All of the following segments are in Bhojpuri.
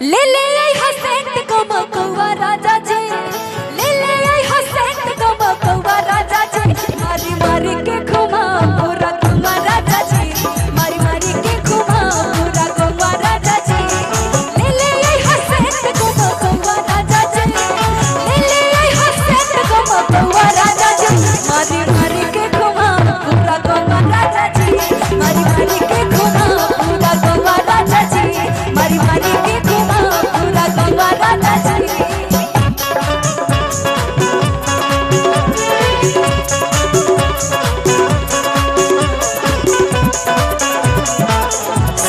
ले ले आई हसेंट को मकवा राजा जी, ले ले आई हसेंट को मकवा राजा जी, मारी मारी के घुमा पूरा घुमा राजा जी, मारी मारी के घुमा पूरा घुमा राजा जी। ले ले आई हसेंट को मकवा राजा जी, ले ले आई हसेंट को मकवा राजा जी, मारी मारी के घुमा पूरा घुमा राजा जी, मारी मारी के घुमा पूरा घुमा राजा जी, मारी मारी के घुमा पूरा घुमा राजा जी।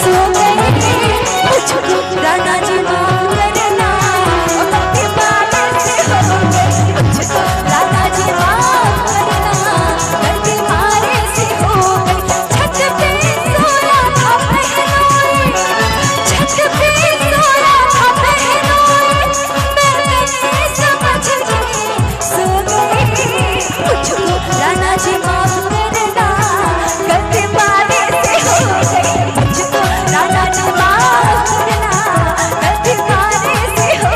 सो गए मुझको राणा जी माफ करना, अपने बाले से हो गए मुझको राणा जी माफ करना, गलती मारे से हो गई। छत पे सोया था बहनोई, छत पे सोया था बहनोई, मैं नहीं समझ गई। सो गई मुझको राणा जी माफ करना, गलती मारे से हो गई मुझको राणा जी माफ करना, गलती मारे से हो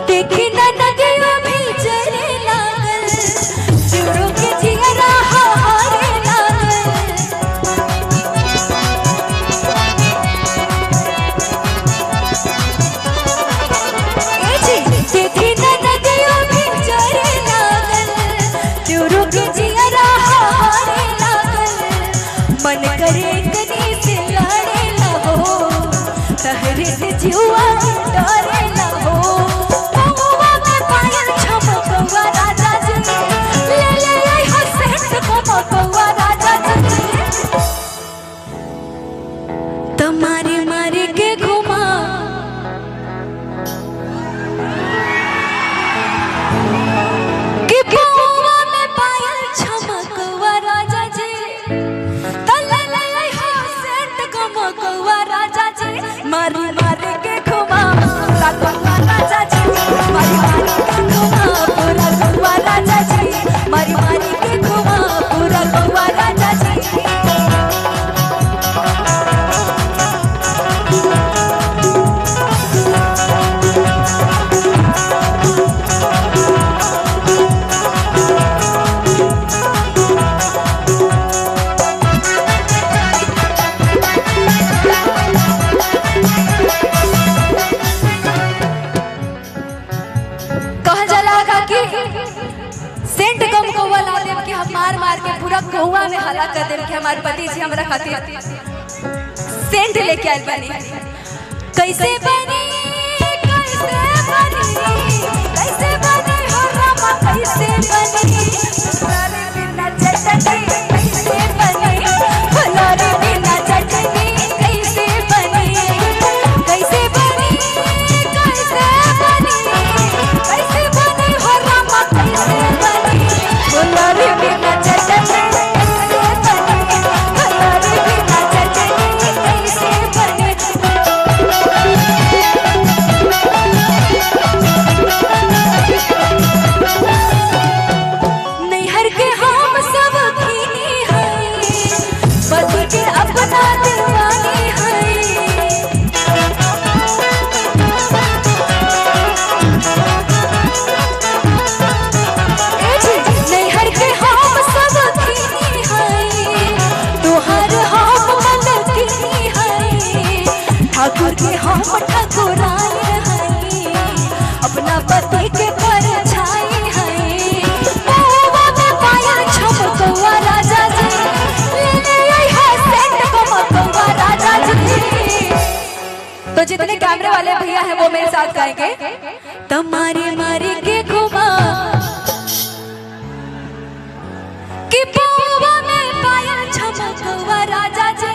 देखी न नदियों भी चले लागल, चूड़ों के जिगरा हारे लागल। देखी न नदियों भी चले लागल, चूड़ों के जिगरा हारे लागल। मन करे कनी से लड़े न हो, कहरे से जुआ डरे न हो। महुआ में पायल छमकवा राजा जी, ले ले आई हसेंट को मकवा राजा जी, तो मारी मारी के घुमा कि महुआ में पायल छमकवा राजा जी, तो ले ले आई हसेंट को मकवा राजा जी, मारी मारी के घुमा पूरा घुमा राजा जी, मारी मारी के घुमा पूरा घुमा राजा जी, मारी मारी के घुमा पूरा घुमा राजा जी। कहल जाला कि सेंट कम कौवा ला देव कि हम मार मार के पूरा कौवा में हला कर देव कि हमारे पति जी हमरा खातिर सेंट लेके आइल बनी। कैसे बनी कैसे बनी कैसे बनी हो रामा कैसे बनी, फुलारे बिना चटनी कैसे बनी, फुलारे बिना चटनी कैसे बनी, कैसे बनी कैसे बनी कैसे बनी हो रामा कैसे बनी, फुलारे बिना चटनी कैसे बनी, फुलारे बिना चटनी कैसे बनी। नैहर के हम सब खीनी हैं, पति के अपना दीवानी हैं। नैहर के हम सब खीनी हैं, तोहर हम मलकिनी हैं, ठाकुर के हम ठकुराई हैं, अपना पति के कर छाई हैं। महुआ में पायल छमकवा राजा जी, ले ले आई हसेंट को मकवा राजा जी। तो जितने कैमरे वाले भैया हैं वो मेरे साथ गाएंगे। तो मारी मारी